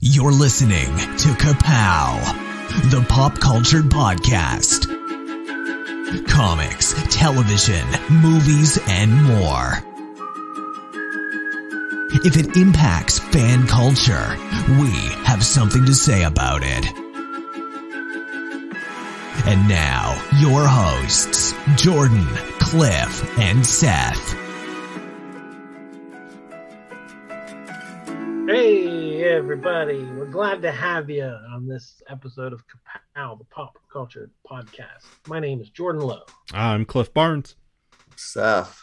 You're listening to Ka-Pow, the pop culture podcast. Comics, television, movies, and more. If it impacts fan culture, we have something to say about it. And now, your hosts, Jordan, Cliff, and Seth. Hey everybody, we're glad to have you on this episode of Ka-Pow, the pop culture podcast. My name is Jordan Lowe. I'm Cliff Barnes. Seth.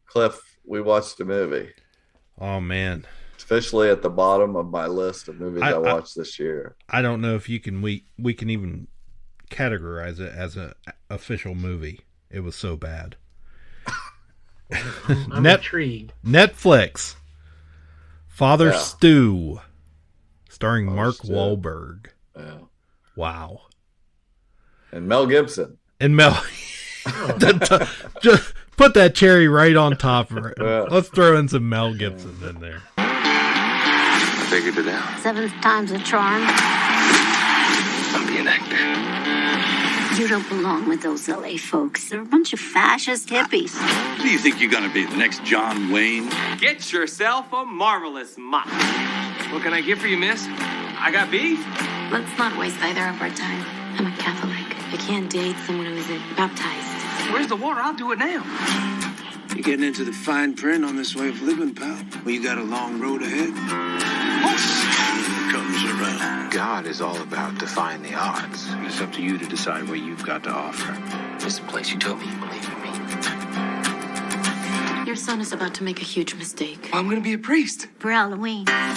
Cliff, we watched a movie. Oh man. It's officially at the bottom of my list of movies I watched this year. I don't know if you can we can even categorize it as an official movie. It was so bad. I'm intrigued. Netflix. Father Stew, starring Mark Wahlberg. Yeah. Wow. And Mel Gibson. And Mel. Just put that cherry right on top. Yeah. Let's throw in some Mel Gibson in there. I figured it out. Seventh time's a charm. I'm being an actor. You don't belong with those LA folks. They're a bunch of fascist hippies. Do you think you're going to be the next John Wayne? Get yourself a marvelous mop. What can I get for you, miss? I got beef. Let's not waste either of our time. I'm a Catholic. I can't date someone who isn't baptized. Where's the water? I'll do it now. You're getting into the fine print on this way of living, pal. Well, you got a long road ahead. Comes around. God is all about defying the odds. It's up to you to decide what you've got to offer. This is the place you told me you believe in me. Your son is about to make a huge mistake. I'm going to be a priest. For Halloween. Hear the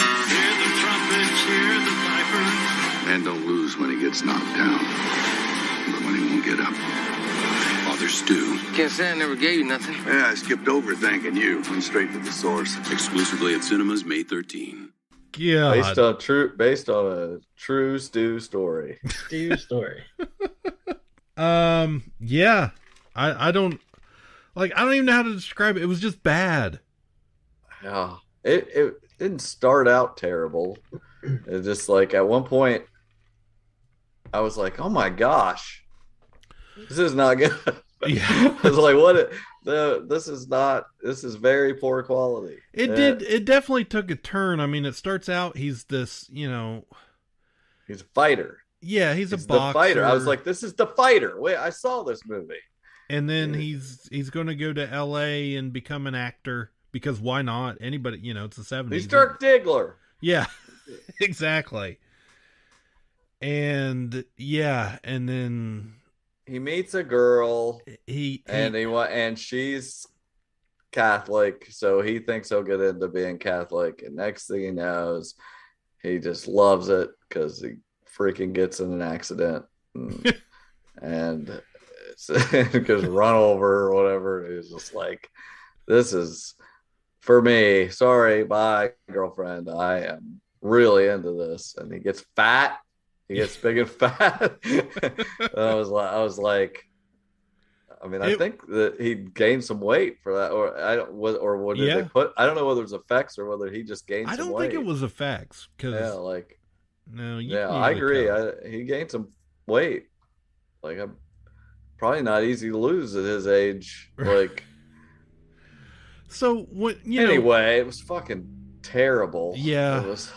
trumpets, hear the pipers. Man don't lose when he gets knocked down, but when he won't get up. Father Stew. Can't say I never gave you nothing. Yeah, I skipped over thanking you. Went straight to the source. Exclusively at cinemas May 13. Yeah. Based on a true Stew story. Stew story. Yeah. I don't even know how to describe it. It was just bad. Yeah. It didn't start out terrible. It just like at one point I was like, oh my gosh. This is not good. Yeah. I was like, what? This is very poor quality. It definitely took a turn. I mean, it starts out, he's this, he's a fighter. Yeah, he's a the boxer. Fighter. I was like, this is the fighter. Wait, I saw this movie. And then he's going to go to LA and become an actor because why not? Anybody, it's the 70s. He's Dirk Diggler. Yeah, exactly. And yeah, and then he meets a girl. And she's Catholic, so he thinks he'll get into being Catholic. And next thing he knows, he just loves it because he freaking gets in an accident and gets run over or whatever. He's just like, this is for me. Sorry, bye, girlfriend. I am really into this. And he gets fat. He gets big and fat. I was like, I think that he gained some weight for that, or what did they put? I don't know whether it was effects or whether he just gained some weight. I don't think it was effects. I agree. He gained some weight. Like, I'm probably not easy to lose at his age. Like, so what? Anyway, it was fucking terrible. Yeah, it was.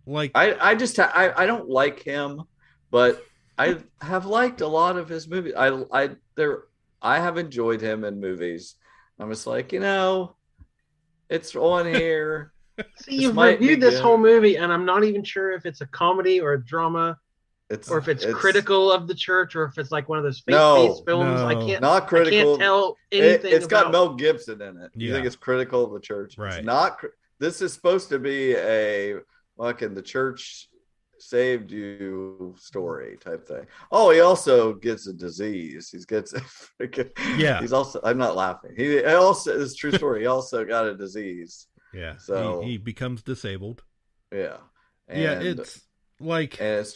Like, I don't like him, but I have liked a lot of his movies. I have enjoyed him in movies. I'm just like, it's on here. See, you've reviewed this whole movie, and I'm not even sure if it's a comedy or a drama, or if it's critical of the church, or if it's like one of those faith-based films. No, I can't tell anything. It's got Mel Gibson in it. You think it's critical of the church? Right. It's not. This is supposed to be a fucking the church saved you story type thing. Oh, he also gets a disease. He gets He's also. I'm not laughing. He also. It's a true story. He also got a disease. Yeah. So he becomes disabled. Yeah. It's like, and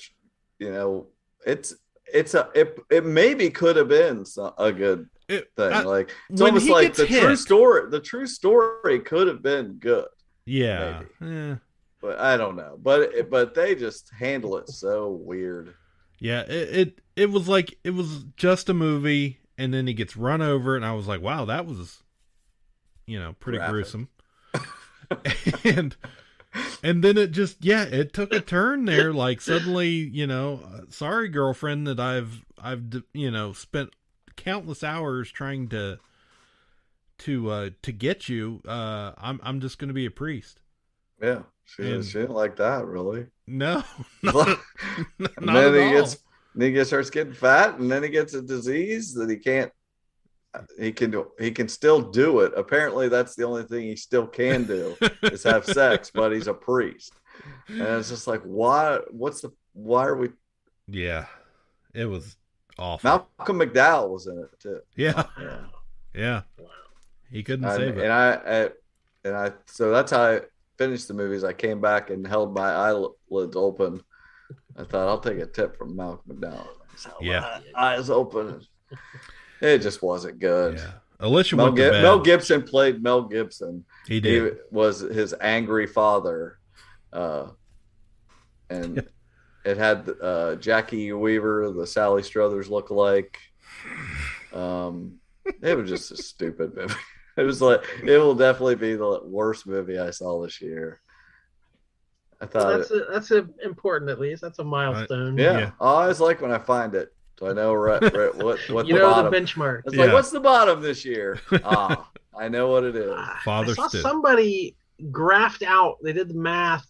it's it maybe could have been a good thing. Like, it's almost like the true story could have been good. Yeah. But I don't know. But they just handle it so weird. Yeah, it was like it was just a movie, and then he gets run over, and I was like, wow, that was, pretty graphic. Gruesome. and then it just it took a turn there. Like suddenly, sorry girlfriend that I've spent countless hours trying to get you. I'm just going to be a priest. Yeah, she didn't like that really. No, not then he starts getting fat, and then he gets a disease that he can't. He can still do it. Apparently, that's the only thing he still can do is have sex. But he's a priest, and it's just like, why? Why are we? Yeah, it was awful. Malcolm McDowell was in it too. Yeah. He couldn't save it. So that's how I finished the movies. I came back and held my eyelids open. I thought, I'll take a tip from Malcolm McDowell. My eyes open. It just wasn't good. Yeah. Alicia went to bed. Mel Gibson played Mel Gibson. He did. He was his angry father. And it had Jackie Weaver, the Sally Struthers lookalike. It was just a stupid movie. It was like, it will definitely be the worst movie I saw this year. I thought that's important, at least. That's a milestone. Yeah. I always like when I find it. So I know what the benchmark. It's like, what's the bottom this year? I know what it is. I saw somebody graphed out. They did the math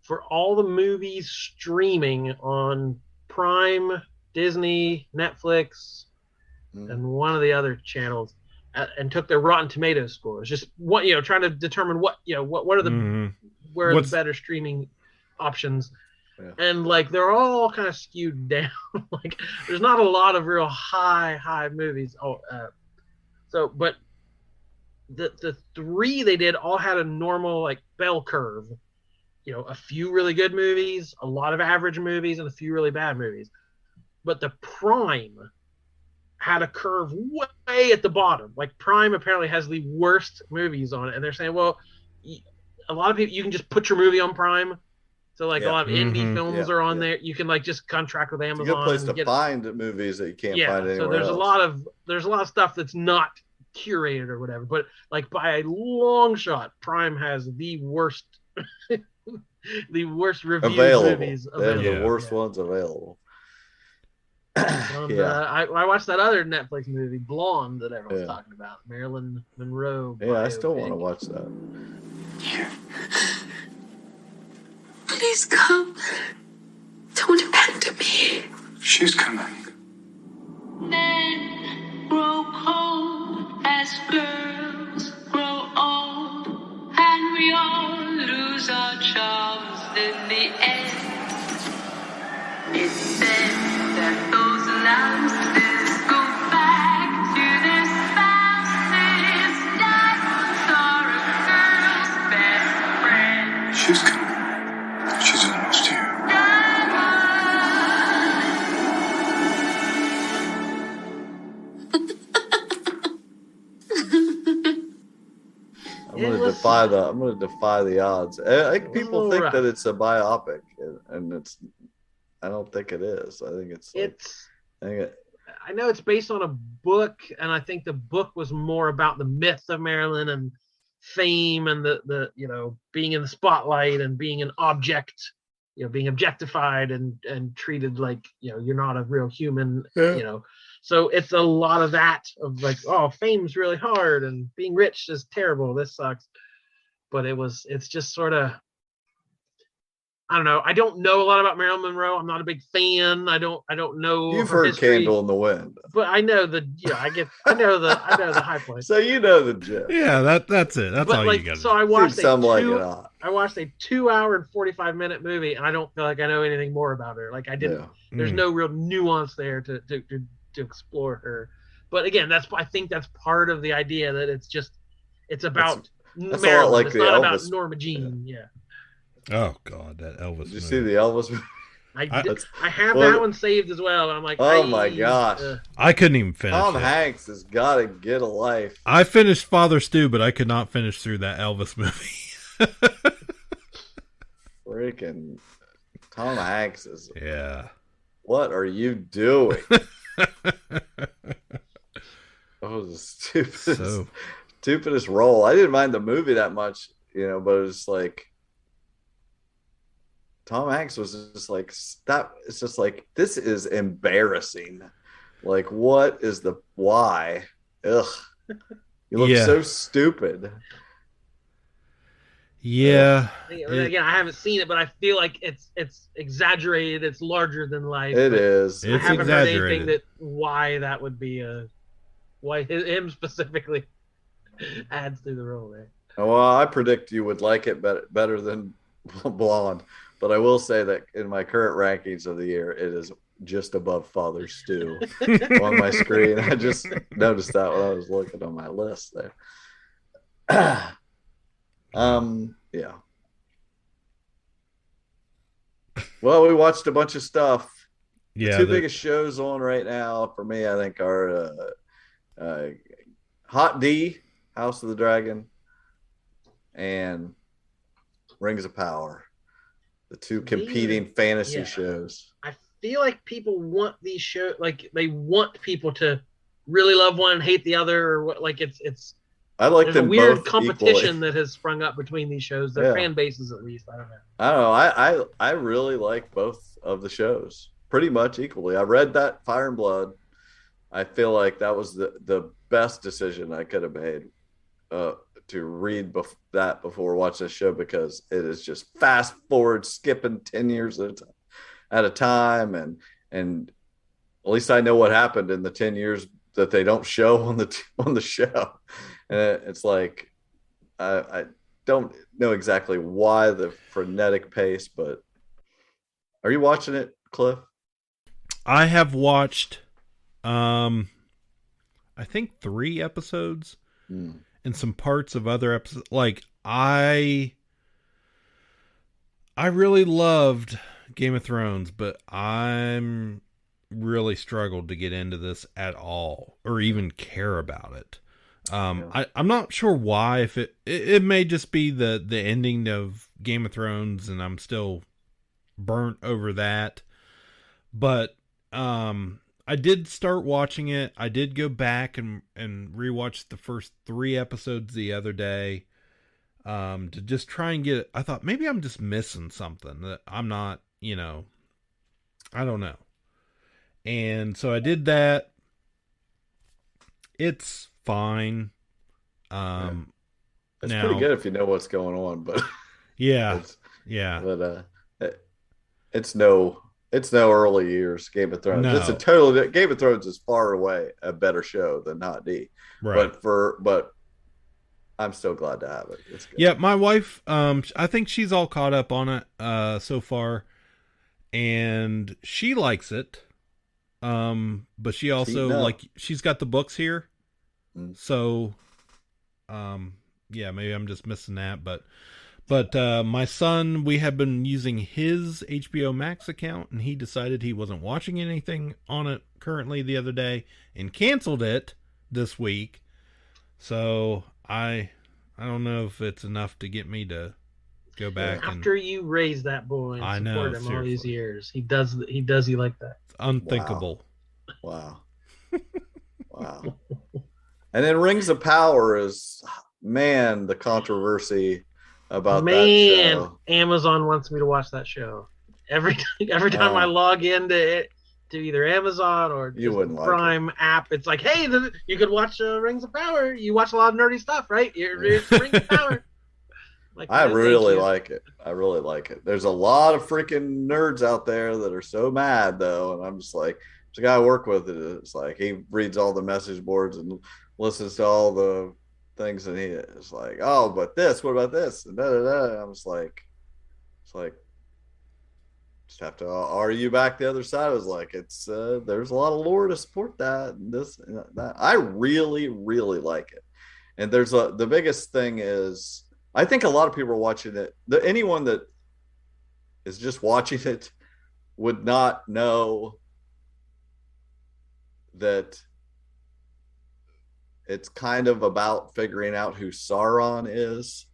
for all the movies streaming on Prime, Disney, Netflix, and one of the other channels, and took their Rotten Tomatoes scores. Just what trying to determine what are the where are the better streaming options. Yeah. And like they're all kind of skewed down. Like there's not a lot of real high movies. But the three they did all had a normal like bell curve. A few really good movies, a lot of average movies, and a few really bad movies. But the Prime had a curve way at the bottom. Like Prime apparently has the worst movies on it, and they're saying, well, a lot of people, you can just put your movie on Prime. So like a lot of indie films are on there. You can like just contract with Amazon. It's a good place to find movies that you can't find anywhere so there's else. there's a lot of stuff that's not curated or whatever. But like by a long shot, Prime has the worst the worst review movies available. They have the worst ones available. I watched that other Netflix movie, Blonde, that everyone's talking about. Marilyn Monroe. Yeah, I still want to watch that. Please come. Don't abandon me. She's coming. Men grow cold as girls grow old, and we all lose our charms in the end. It's said that those lamps go back to their spouses. Diamonds are a girl's best friend. She's coming. She's almost here. I'm gonna defy the odds. I think people think that it's a biopic, and I don't think it is. I think I know it's based on a book, and I think the book was more about the myth of Marilyn and fame and the being in the spotlight and being an object, being objectified and treated like you're not a real human. So it's a lot of that of like, oh, fame's really hard and being rich is terrible, this sucks. But it's just sort of, I don't know. I don't know a lot about Marilyn Monroe. I'm not a big fan. I don't know. You've heard history, Candle in the Wind, but I know I know the high points. So you know the gist. Yeah, that's it. That's all you got. So I watched I watched a 2 hour and 45-minute movie, and I don't feel like I know anything more about her. Like I didn't. Yeah. There's no real nuance there to explore her. But again, I think that's part of the idea that it's about that's Marilyn. Like it's the not Elvis. about Norma Jean. Yeah. Oh God, that Elvis. Did you see the Elvis movie? I have that one saved as well. And I'm like, oh my gosh, I couldn't even finish. Tom Hanks has got to get a life. I finished Father Stew, but I could not finish through that Elvis movie. Freaking Tom Hanks is. Yeah. What are you doing? Oh, the stupidest role. I didn't mind the movie that much, but it was like Tom Hanks was just like, stop. It's just like, this is embarrassing. Like, what is why? Ugh. You look so stupid. Yeah. Again, I haven't seen it, but I feel like it's exaggerated. It's larger than life. It is. I haven't heard anything why that would be why him specifically adds to the role there. Well, I predict you would like it better than Blonde, but I will say that in my current rankings of the year, it is just above Father Stew on my screen. I just noticed that when I was looking on my list there. Yeah. Well, we watched a bunch of stuff. Yeah. The two biggest shows on right now for me, I think, are Hot D, House of the Dragon, and Rings of Power. The two competing fantasy shows. I feel like people want these shows, like they want people to really love one and hate the other, or what? Like it's. I like them a weird both competition equally. that has sprung up between these shows. Their fan bases, at least. I don't know. I really like both of the shows pretty much equally. I read that Fire and Blood. I feel like that was the best decision I could have made to read that before watching the show, because it is just fast forward, skipping 10 years at a time, and at least I know what happened in the 10 years that they don't show on the show. And it's like I don't know exactly why the frenetic pace, but are you watching it, Cliff? I have watched I think 3 episodes and some parts of other episodes. Like I really loved Game of Thrones, but I'm really struggled to get into this at all or even care about it. I'm not sure why. If it may just be the ending of Game of Thrones and I'm still burnt over that. But I did start watching it. I did go back and rewatch the first 3 episodes the other day to just try and get it. I thought maybe I'm just missing something that I'm not, I don't know. And so I did that. It's fine. It's pretty good if you know what's going on, but it's no early years Game of Thrones. No. It's a totally Game of Thrones is far away a better show than Hot D. Right. But I'm still glad to have it. It's good. Yeah, my wife, I think she's all caught up on it so far, and she likes it. But she also she's got the books here. So maybe I'm just missing that, but my son, we have been using his HBO Max account, and he decided he wasn't watching anything on it currently the other day and canceled it this week. So I don't know if it's enough to get me to go back. After you raise that boy and support him all these years, he does you like that. It's unthinkable. Wow. And then Rings of Power is, the controversy about that show. Amazon wants me to watch that show. Every time I log into it, to either Amazon or just Prime app, it's like, hey, you could watch Rings of Power. You watch a lot of nerdy stuff, right? It's Rings of Power. I really like it. There's a lot of freaking nerds out there that are so mad, though, and I'm just like, there's a guy I work with. It's like he reads all the message boards and listens to all the things, and he is like, oh, but this, what about this? And I'm just like, just have to argue back the other side. I was like, it's there's a lot of lore to support that and this and that. I really, really like it. And the biggest thing is, I think a lot of people are watching it. Anyone that is just watching it would not know that it's kind of about figuring out who Sauron is.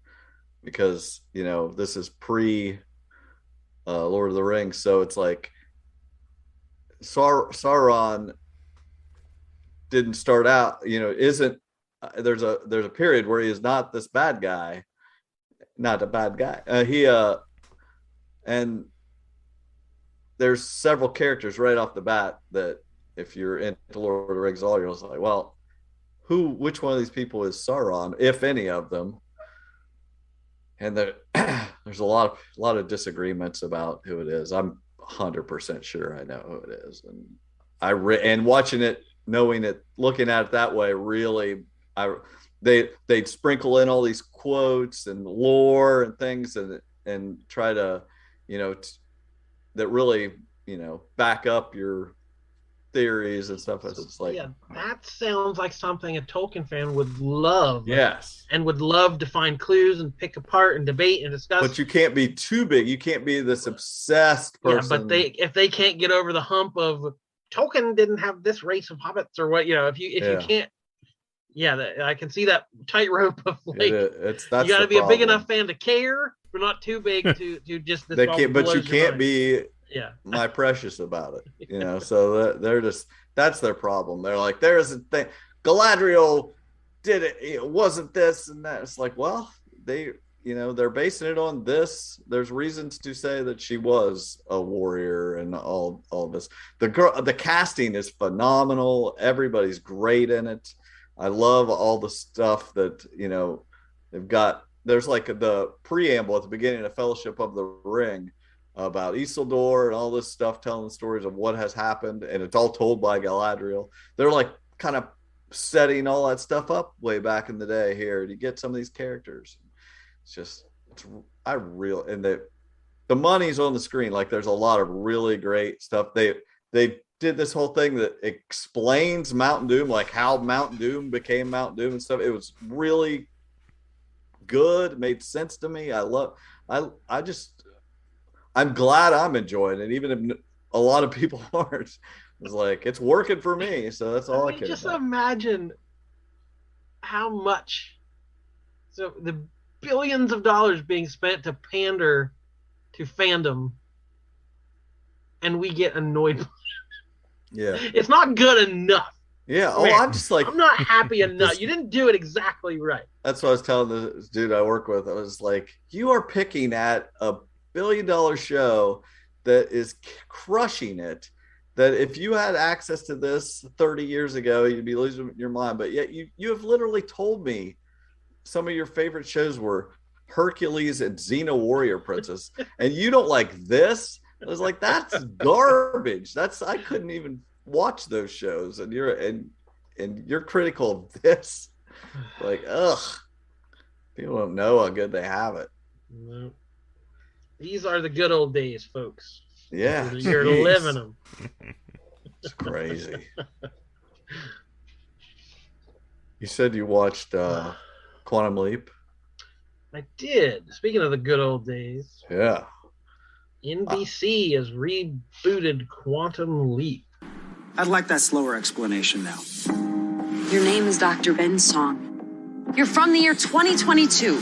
because this is pre Lord of the Rings, so it's like Sauron didn't start out, isn't there's a period where he is not this bad guy, not a bad guy. And there's several characters right off the bat that if you're into Lord of the Rings, all you're just like, well, which one of these people is Sauron, if any of them? And there's a lot of disagreements about who it is. I'm 100% sure I know who it is, and and watching it, knowing it, looking at it that way, really, they'd sprinkle in all these quotes and lore and things, and try to, that really, back up your theories and stuff. It's like, that sounds like something a Tolkien fan would love. Yes, and would love to find clues and pick apart and debate and discuss. But you can't be too big. You can't be this obsessed person. Yeah, but if they can't get over the hump of Tolkien didn't have this race of hobbits or what, if you can't. I can see that tightrope of like, that's you got to be a big enough fan to care, but not too big to just. They can't, but you can't be. My precious about it, so they're just, that's their problem. They're like, there's a thing, Galadriel did it, it wasn't this and that. It's like, well, they're basing it on this. There's reasons to say that she was a warrior and all this. The casting is phenomenal. Everybody's great in it. I love all the stuff that they've got. There's like the preamble at the beginning of Fellowship of the Ring about Isildur and all this stuff, telling the stories of what has happened, and it's all told by Galadriel. They're like kind of setting all that stuff up way back in the day here to get some of these characters. And the money's on the screen. Like, there's a lot of really great stuff. They did this whole thing that explains Mountain Doom, like how Mountain Doom became Mountain Doom and stuff. It was really good. It made sense to me. I'm glad I'm enjoying it, even if a lot of people aren't. It's like, it's working for me, so that's all I can. Just imagine how much, so the billions of dollars being spent to pander to fandom, and we get annoyed. Yeah, it's not good enough. Yeah. Oh, I'm just like, I'm not happy enough. You didn't do it exactly right. That's what I was telling the dude I work with. I was like, you are picking at a $1 billion show that is crushing it, that if you had access to this 30 years ago, you'd be losing your mind. But yet you have literally told me some of your favorite shows were Hercules and Xena Warrior Princess, and you don't like this. I was like, that's garbage. I couldn't even watch those shows, and you're critical of this. Like, ugh. People don't know how good they have it. No. These are the good old days, folks. Yeah. You're living them. It's crazy. You said you watched Quantum Leap? I did. Speaking of the good old days. Yeah. NBC has rebooted Quantum Leap. I'd like that slower explanation now. Your name is Dr. Ben Song. You're from the year 2022.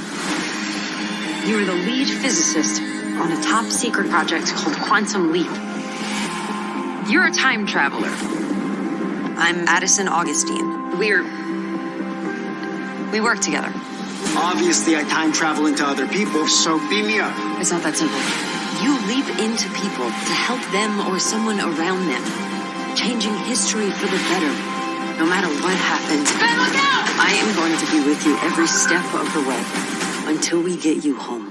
You were the lead physicist on a top secret project called Quantum Leap. You're a time traveler. I'm Addison Augustine. We work together. Obviously, I time travel into other people, so beam me up. It's not that simple. You leap into people to help them or someone around them, changing history for the better, no matter what happens. Ben, look out! I am going to be with you every step of the way until we get you home.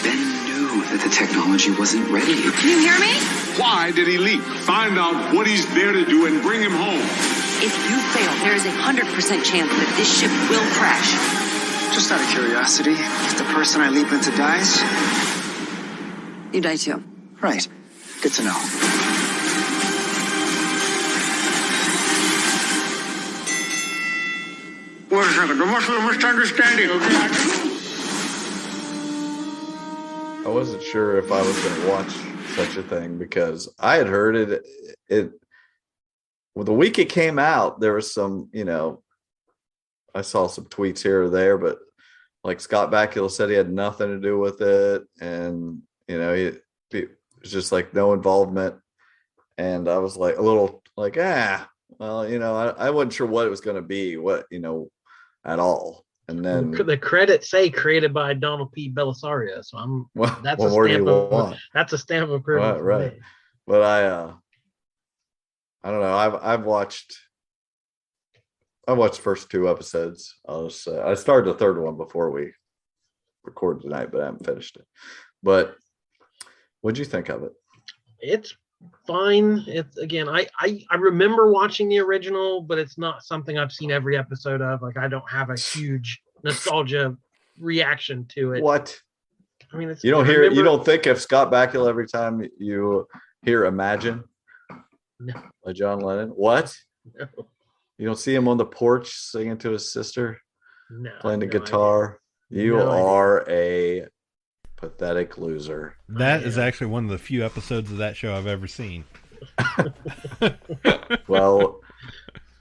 Ben knew that the technology wasn't ready. Can you hear me? Why did he leap? Find out what he's there to do and bring him home. If you fail, there is 100% chance that this ship will crash. Just out of curiosity, if the person I leap into dies, you die too. Right. Good to know. Wait a second, there must be a misunderstanding, okay? I wasn't sure if I was going to watch such a thing because I had heard well, the week it came out, there was some, I saw some tweets here or there, but like Scott Bakula said he had nothing to do with it, and you know, he was just like no involvement. And I was like a little like, well, you know, I wasn't sure what it was going to be, what, you know, at all. And then the credits say created by Donald P. Belisario, so that's a stamp of approval. Right. But I don't know. I've watched the first 2 episodes. I started the third one before we recorded tonight, but I haven't finished it. But what'd you think of it? It's fine. It's again, I remember watching the original, but it's not something I've seen every episode of. Like I don't have a huge nostalgia reaction to it. What? I mean, you don't think of Scott Bakula every time you hear Imagine? No. By John Lennon? What? No. You don't see him on the porch singing to his sister? No. Playing the guitar? Idea. You are a pathetic loser. That is actually one of the few episodes of that show I've ever seen. Well,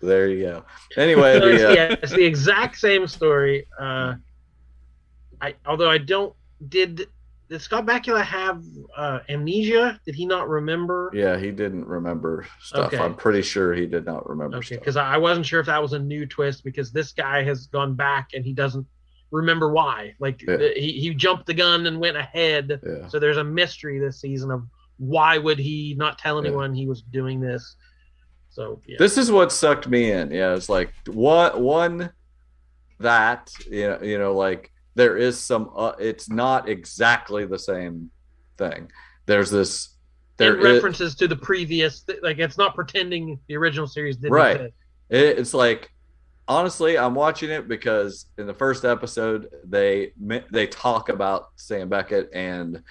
there you go. Anyway, it's the exact same story. Did Scott Bakula have amnesia? Did he not remember? Yeah, he didn't remember stuff. Okay. I'm pretty sure he did not remember stuff. Because I wasn't sure if that was a new twist, because this guy has gone back and he doesn't remember why. Like he jumped the gun and went ahead. Yeah. So there's a mystery this season of why would he not tell anyone he was doing this. So this is what sucked me in. Yeah, it's like that you know like there is some it's not exactly the same thing. There's this references to the previous, like it's not pretending the original series didn't exist. It's like, honestly, I'm watching it because in the first episode they talk about Sam Beckett and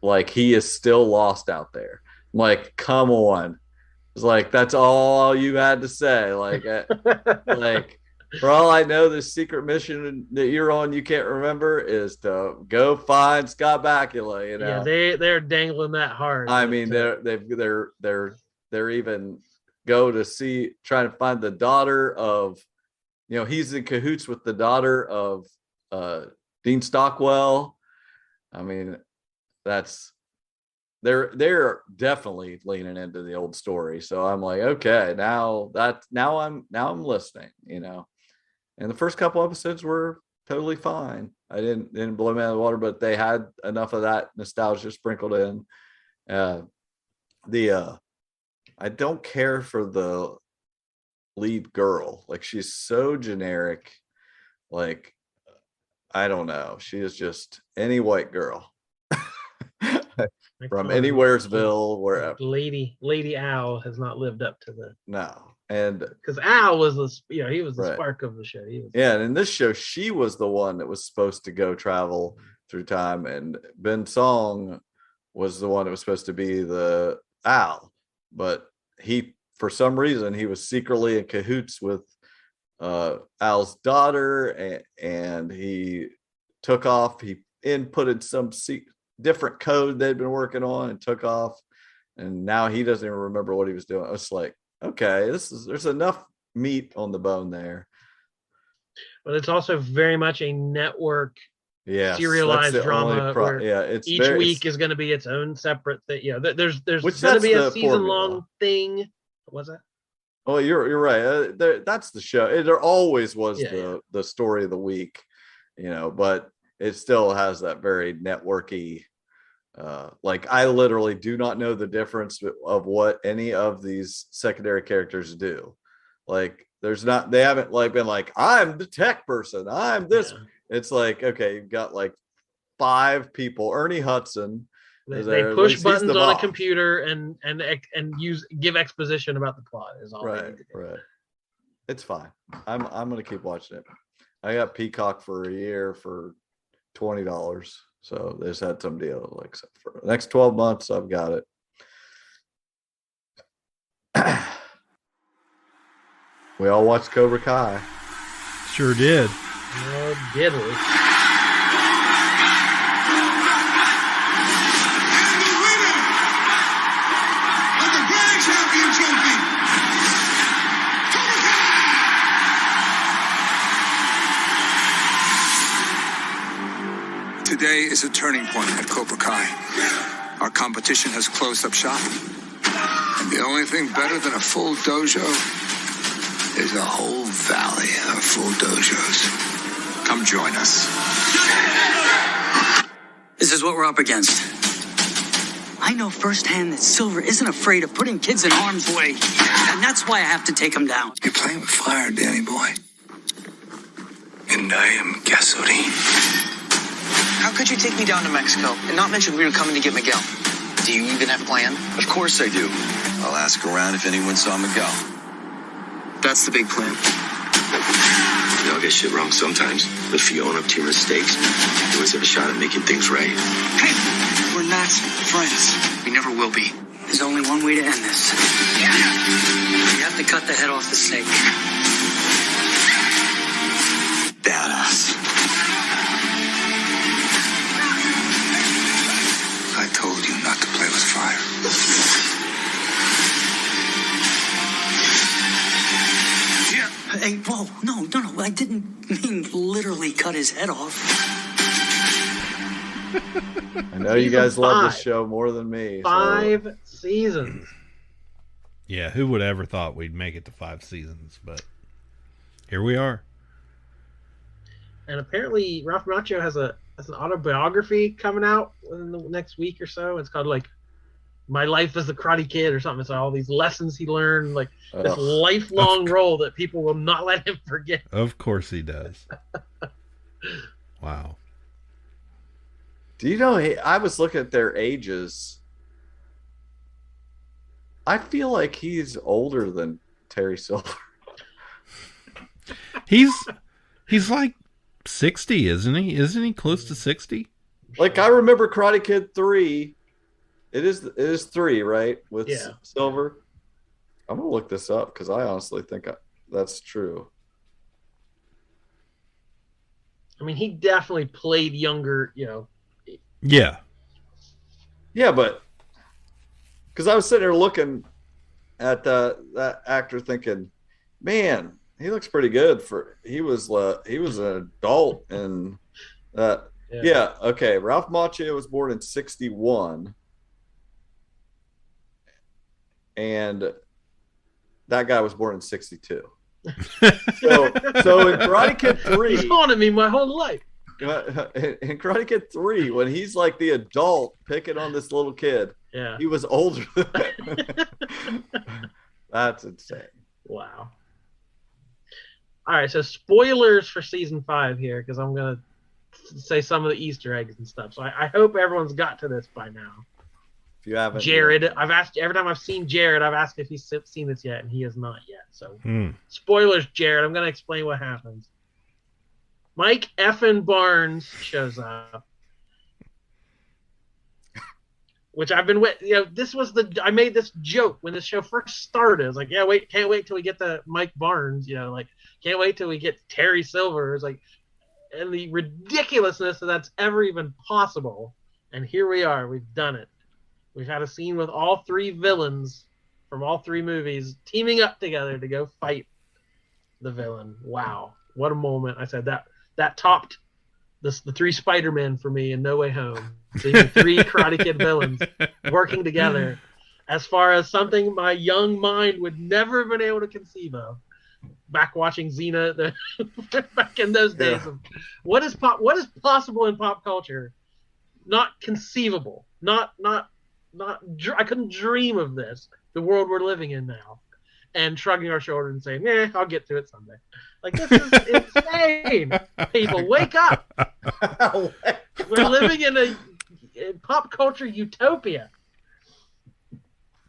like he is still lost out there. I'm like, come on. It's like, that's all you had to say. Like, like for all I know, this secret mission that you're on, you can't remember, is to go find Scott Bakula. You know, they're dangling that hard. I mean, they're even go to trying to find the daughter of, you know, he's in cahoots with the daughter of Dean Stockwell. I mean, they're definitely leaning into the old story. So I'm like, okay, now I'm listening, you know. And the first couple episodes were totally fine. I didn't blow me out of the water, but they had enough of that nostalgia sprinkled in. I don't care for the lead girl. Like, she's so generic. Like, I don't know. She is just any white girl. From anywheresville, wherever. Lady Al has not lived up to the and because Al was he was the spark of the show. And in this show, she was the one that was supposed to go travel through time, and Ben Song was the one that was supposed to be the Al, but for some reason he was secretly in cahoots with Al's daughter, and he took off. He inputted some different code they'd been working on and took off, and now he doesn't even remember what he was doing. I was like, okay, there's enough meat on the bone there. But it's also very much a network serialized drama where each week is going to be its own separate thing. Yeah, there's going to be a season-long thing. What's that? Oh, you're right. That's the show. There always was the story of the week, you know, but it still has that very networky. Like, I literally do not know the difference of what any of these secondary characters do. Like, they haven't like been like, I'm the tech person, I'm this. It's like, okay, you've got like 5 people. Ernie Hudson. They push buttons on a computer and give exposition about the plot is all. Right. It's fine. I'm gonna keep watching it. I got Peacock for a year for $20. So they just had some deal. Like, so for the next 12 months, I've got it. We all watched Cobra Kai. Sure did. Oh, did we? Today is a turning point at Cobra Kai. Our competition has closed up shop. And the only thing better than a full dojo is a whole valley of full dojos. Come join us. This is what we're up against. I know firsthand that Silver isn't afraid of putting kids in harm's way. And that's why I have to take him down. You're playing with fire, Danny boy. And I am gasoline. How could you take me down to Mexico and not mention we were coming to get Miguel? Do you even have a plan? Of course I do. I'll ask around if anyone saw Miguel. That's the big plan. You all get shit wrong sometimes, but if you own up to your mistakes, you always have a shot at making things right. Hey, we're not friends. We never will be. There's only one way to end this. You have to cut the head off the snake. Badass. I told you not to play with fire. Hey, whoa, no, I didn't mean literally cut his head off. I know you guys love this show more than me. 5 seasons. Yeah, who would ever thought we'd make it to 5 seasons? But here we are. And apparently, Ralph Macchio has an autobiography coming out in the next week or so. It's called like My Life as a Karate Kid or something. It's all these lessons he learned, like this lifelong role that people will not let him forget. Of course he does. Wow. Do you know, I was looking at their ages. I feel like he's older than Terry Silver. He's like 60, isn't he? Isn't he close to 60? Like, I remember Karate Kid 3. It is 3, right? With Silver. I'm going to look this up because I honestly think that's true. I mean, he definitely played younger, Yeah. Yeah, but because I was sitting there looking at that actor thinking, man, he looks pretty good he was an adult and that. Yeah. Okay. Ralph Macchio was born in 1961. And that guy was born in 1962. so in Karate Kid 3, he's haunted me my whole life. In Karate Kid 3, when he's like the adult picking on this little kid, he was older than that. That's insane. Wow. All right, so spoilers for season 5 here, because I'm gonna say some of the Easter eggs and stuff. So I hope everyone's got to this by now. If you haven't, Jared, I've asked every time I've seen Jared, I've asked if he's seen this yet, and he has not yet. So, spoilers, Jared. I'm going to explain what happens. Mike effing Barnes shows up, which I've been with. This was I made this joke when this show first started. I was like, can't wait till we get to Mike Barnes. Can't wait till we get Terry Silver. It's like, and the ridiculousness that that's ever even possible. And here we are. We've done it. We've had a scene with all 3 villains from all 3 movies teaming up together to go fight the villain. Wow. What a moment. I said that topped the 3 Spider-Men for me in No Way Home. Seeing 3 Karate Kid villains working together as far as something my young mind would never have been able to conceive of. Back watching Xena back in those days of what is possible in pop culture. Not conceivable. I couldn't dream of this, the world we're living in now, and shrugging our shoulders and saying, I'll get to it someday. Like, this is insane. People, wake up. We're living in a pop culture utopia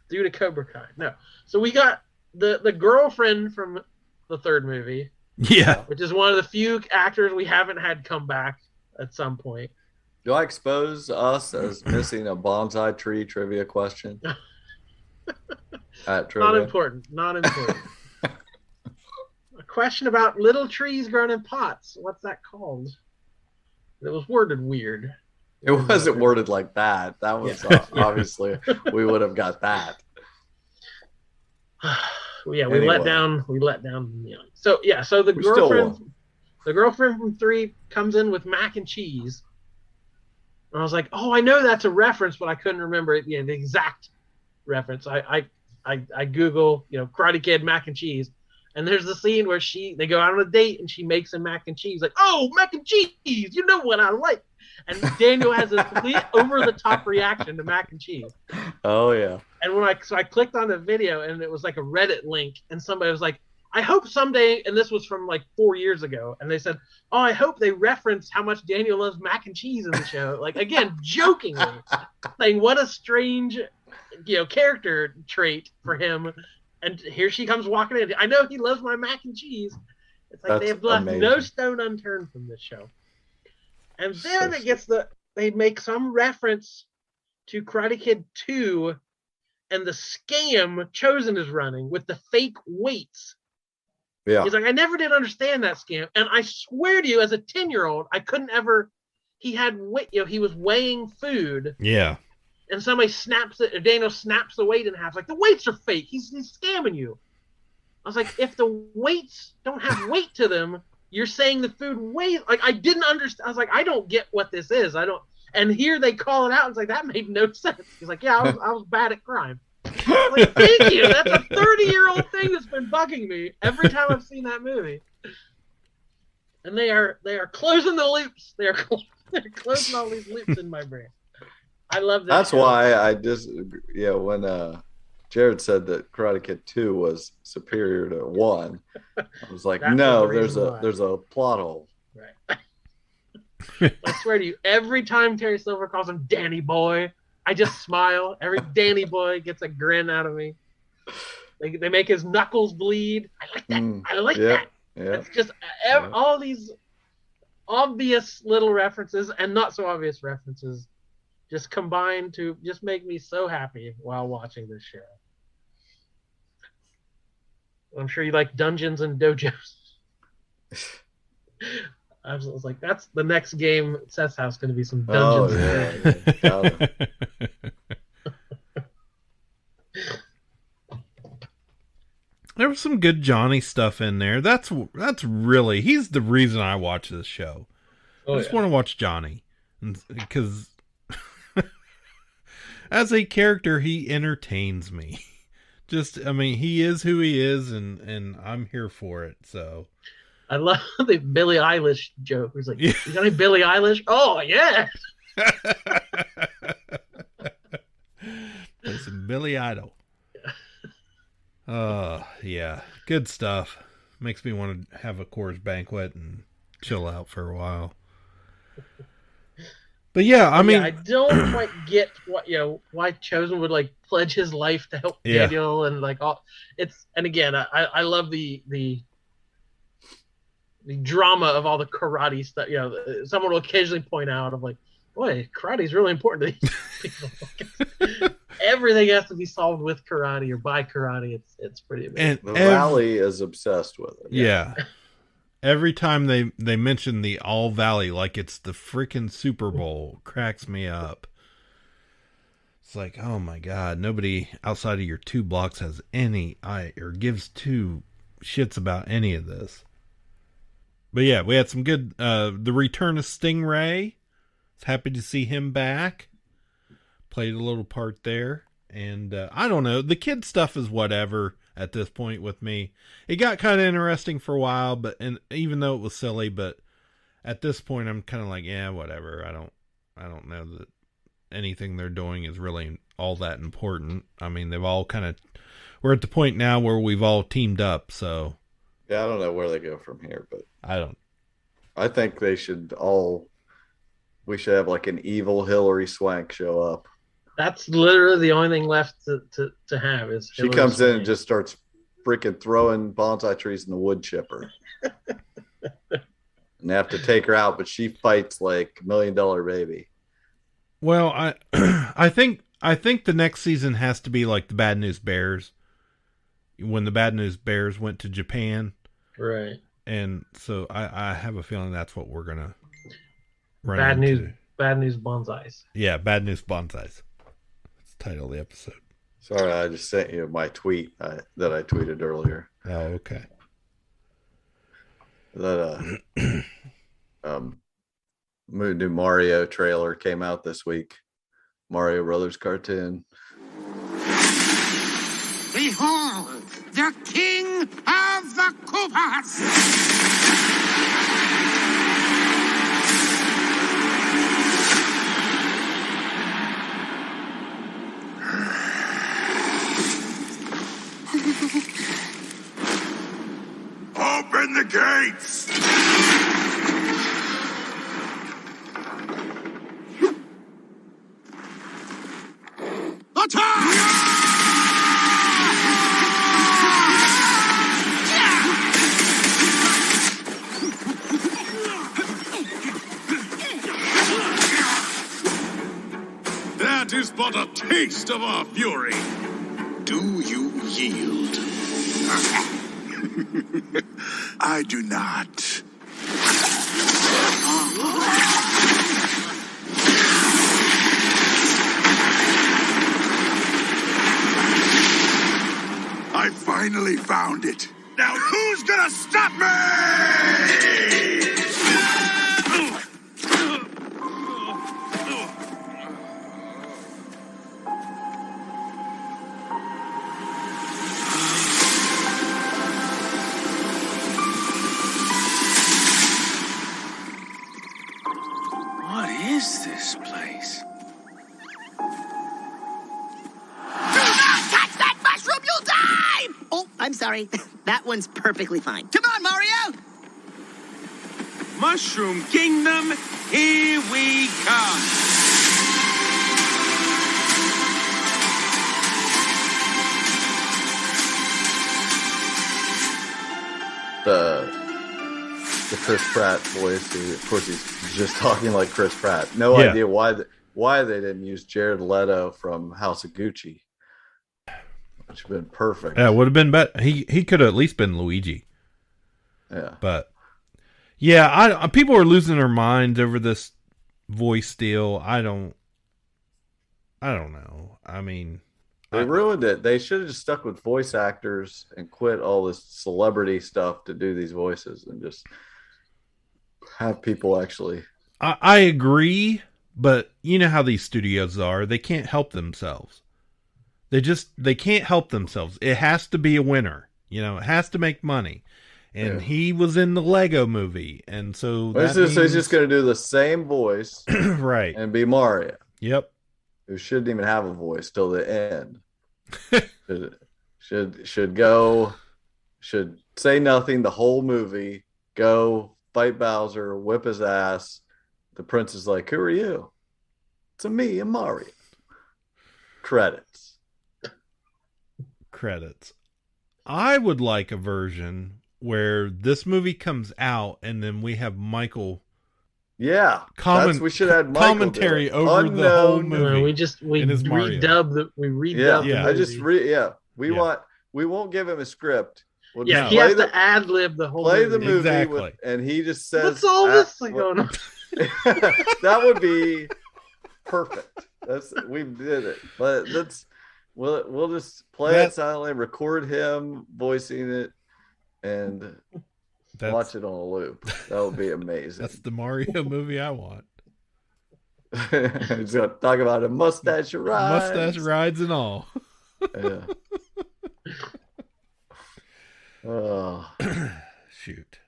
due to Cobra Kai. No. So we got the girlfriend from the 3rd movie. Yeah. Which is one of the few actors we haven't had come back at some point. Do I expose us as missing a bonsai tree trivia question? Not important. A question about little trees grown in pots. What's that called? It was worded weird. It wasn't worded like that. That was obviously we would have got that. We let down. So the girlfriend from 3 comes in with mac and cheese. And I was like, oh, I know that's a reference, but I couldn't remember it, the exact reference. I Google, Karate Kid mac and cheese, and there's the scene where they go out on a date and she makes him mac and cheese, like, oh, mac and cheese, you know what I like. And Daniel has a complete over-the-top reaction to mac and cheese. Oh yeah. And I clicked on the video, and it was like a Reddit link, and somebody was like, I hope someday, and this was from like 4 years ago, and they said, oh, I hope they reference how much Daniel loves mac and cheese in the show. Like, again, jokingly, saying what a strange, character trait for him. And here she comes walking in. I know he loves my mac and cheese. It's like they have left no stone unturned from this show. And then they make some reference to Karate Kid 2 and the scam Chosen is running with the fake weights. Yeah. He's like, I never did understand that scam. And I swear to you, as a 10-year-old, I couldn't ever, he was weighing food. Yeah. And somebody Daniel snaps the weight in half. Like, the weights are fake. He's scamming you. I was like, if the weights don't have weight to them, you're saying the food weighs. Like, I didn't understand. I was like, I don't get what this is. I don't. And here they call it out. It's like, that made no sense. He's like, yeah, I was bad at crime. I'm like, thank you. That's a 30-year-old thing that's been bugging me every time I've seen that movie. And they are closing the loops. They're closing all these loops in my brain. I love that. That's why I just when Jared said that Karate Kid 2 was superior to 1, I was like, no, there's a plot hole. Right. I swear to you, every time Terry Silver calls him Danny Boy, I just smile. Every Danny Boy gets a grin out of me. They make his knuckles bleed. I like that. I like that. Yeah. It's just all these obvious little references and not so obvious references just combine to just make me so happy while watching this show. I'm sure you like Dungeons and Dojos. I was like, that's the next game at Seth's house, going to be some Dungeons. Oh, yeah. There was some good Johnny stuff in there. That's really, he's the reason I watch this show. I just want to watch Johnny, because as a character, he entertains me. He is who he is, and I'm here for it. So I love the Billie Eilish joke. He's like, you got any Billie Eilish? Oh, yeah. Play some Billy Idol. Yeah. Good stuff. Makes me want to have a Coors Banquet and chill out for a while. But yeah, I mean, I don't quite get what why Chosen would like pledge his life to help Daniel and like all. And again, I love the drama of all the karate stuff. Someone will occasionally point out of like, boy, karate is really important to these people. Everything has to be solved with karate or by karate. It's pretty amazing. And the Valley is obsessed with it. Yeah. Every time they mention the All Valley like it's the freaking Super Bowl, cracks me up. It's like, oh my God, nobody outside of your 2 blocks has any or gives 2 shits about any of this. But yeah, we had some good, the return of Stingray. Happy to see him back. Played a little part there. And I don't know, the kid stuff is whatever at this point with me. It got kind of interesting for a while, and even though it was silly, but at this point I'm kind of like, yeah, whatever. I don't know that anything they're doing is really all that important. I mean, they've all we're at the point now where we've all teamed up, so. Yeah, I don't know where they go from here, but I think we should have like an evil Hillary Swank show up. That's literally the only thing left to have is she comes in and just starts freaking throwing bonsai trees in the wood chipper. And they have to take her out, but she fights like $1 Million Baby. Well, I think the next season has to be like the Bad News Bears. When the Bad News Bears went to Japan. Right. And so I have a feeling that's what we're gonna run Bad into. Bad News Bonsais. Yeah, Bad News Bonsais. That's the title of the episode. Sorry, I just sent you my tweet that I tweeted earlier. Oh, okay. That New Mario trailer came out this week. Mario Brothers cartoon. Behold, the king of the Koopas! Open the gates! That is but a taste of our fury. Do you yield? I do not. I finally found it. Now who's gonna stop me? What is this place? Oh, I'm sorry. That one's perfectly fine. Come on, Mario! Mushroom Kingdom, here we come. The Chris Pratt voice. Of course, he's just talking like Chris Pratt. No idea why they didn't use Jared Leto from House of Gucci. Which would have been perfect. Yeah, it would have been better. He could have at least been Luigi. Yeah. But yeah, people are losing their minds over this voice deal. I don't know. I mean, they ruined it. They should have just stuck with voice actors and quit all this celebrity stuff to do these voices and just have people actually. I agree, but you know how these studios are. They can't help themselves. They can't help themselves. It has to be a winner. You know, it has to make money. And he was in the Lego movie. And so he's just going to do the same voice. Right. And be Mario. Yep. Who shouldn't even have a voice till the end. should say nothing the whole movie, go fight Bowser, whip his ass. The prince is like, who are you? It's me, I'm Mario. Credits. I would like a version where this movie comes out and then we have Michael. Yeah, we should have Michael commentary over the whole movie. We redub We won't give him a script. We'll he has to ad lib the whole movie. The movie and he just says, "What's all this thing going on?" That would be perfect. We did it. But we'll just play it silently, record him voicing it, and watch it on a loop. That would be amazing. That's the Mario movie I want. He's going to talk about a mustache rides and all. Yeah. Oh, shoot.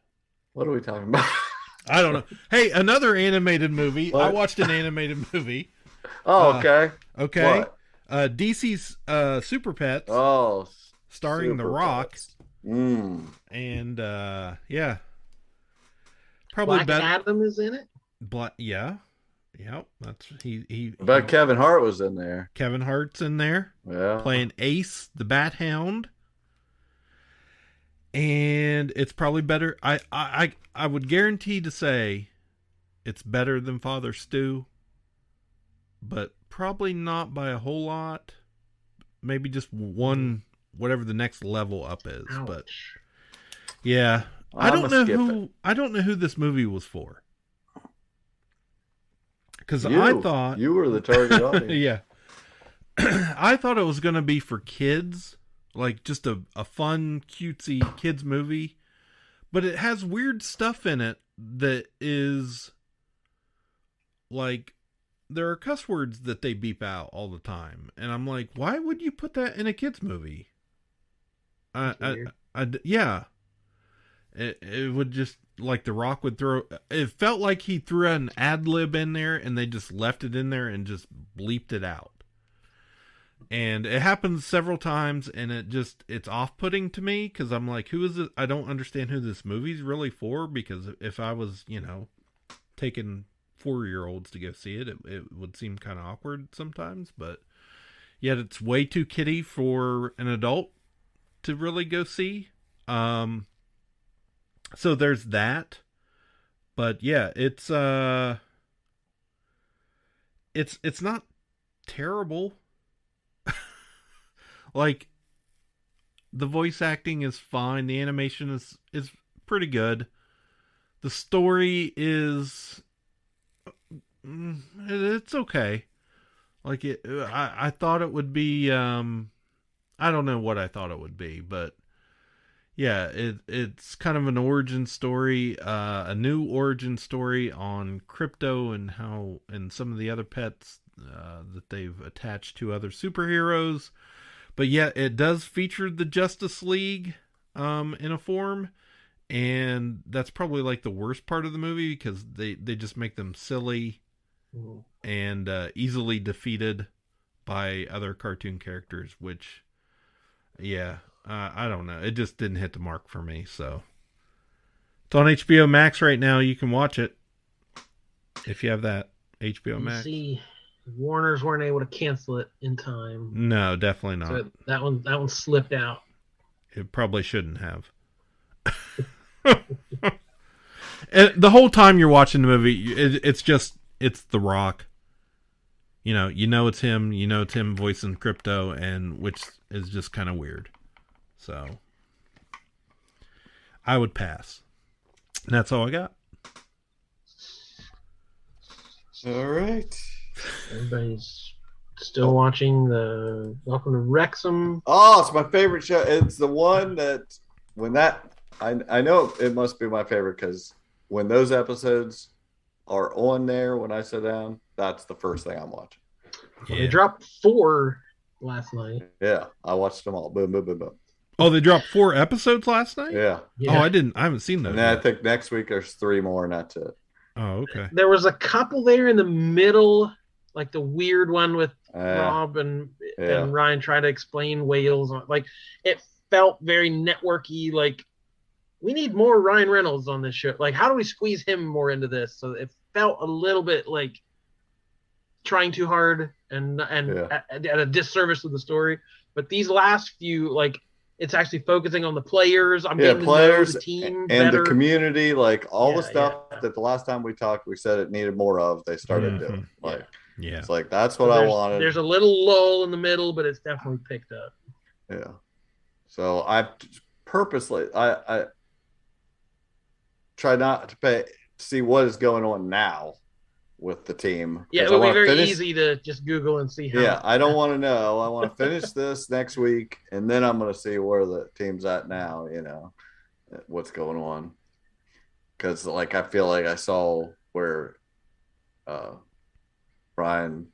What are we talking about? I don't know. Hey, another animated movie. What? I watched an animated movie. Oh, okay. Okay. What? DC's Super Pets. Oh, starring Super The Rock. Pets. And yeah. Probably Black Adam is in it? Yeah. Yep. That's But Kevin Hart was in there. Kevin Hart's in there. Yeah. Playing Ace, the Bat Hound. And it's probably better. I would guarantee to say it's better than Father Stew, but probably not by a whole lot. Maybe just one, whatever the next level up is. Ouch. But yeah, I don't know who this movie was for. Because I thought you were the target audience. Yeah, I thought it was going to be for kids. Like just a fun, cutesy kids movie. But it has weird stuff in it that is like, there are cuss words that they beep out all the time. And I'm like, why would you put that in a kid's movie? Yeah. It would just, like, The Rock would throw, it felt like he threw an ad lib in there and they just left it in there and just bleeped it out. And it happens several times, and it's off-putting to me, because I'm like, who is it? I don't understand who this movie's really for, because if I was, taking 4-year-olds to go see it, it would seem kind of awkward sometimes, but yet it's way too kiddie for an adult to really go see. So there's that. But yeah, it's not terrible. Like, the voice acting is fine. The animation is pretty good. The story is, it's okay. Like, I thought it would be, I don't know what I thought it would be, but yeah, it's kind of an origin story, a new origin story on crypto and how, and some of the other pets that they've attached to other superheroes. But yeah, it does feature the Justice League in a form, and that's probably like the worst part of the movie, because they just make them silly and easily defeated by other cartoon characters, which, yeah, I don't know. It just didn't hit the mark for me, so. It's on HBO Max right now. You can watch it if you have that HBO Max. See, Warner's weren't able to cancel it in time. No, definitely not. So that one slipped out. It probably shouldn't have. And the whole time you're watching the movie, it's The Rock. It's him. It's him voicing crypto, and which is just kind of weird. So I would pass. And that's all I got. All right. Everybody's still watching the Welcome to Wrexham. Oh, it's my favorite show. It's the one that I know it must be my favorite, because when those episodes are on there, when I sit down, that's the first thing I'm watching. Yeah. They dropped 4 last night. Yeah, I watched them all. Boom, boom, boom, boom. Oh, they dropped 4 episodes last night? Yeah. Oh, I haven't seen those. And I think next week there's 3 more, and that's it. Oh, okay. There was a couple there in the middle, like the weird one with Rob and Ryan trying to explain whales. Like, it felt very networky. Like, we need more Ryan Reynolds on this show. Like, how do we squeeze him more into this? So it felt a little bit like trying too hard and at a disservice to the story. But these last few, like, it's actually focusing on the players. I'm getting players to know the team and better. The community, like all the stuff that the last time we talked, we said it needed more of. They started doing it's like that's what I wanted. There's a little lull in the middle, but it's definitely picked up. Yeah. So I purposely I try not to see what is going on now with the team. Yeah, it would be very easy to just Google and see how. Yeah, I don't want to know. I want to finish this next week, and then I'm going to see where the team's at now, what's going on. Because, like, I feel like I saw where Brian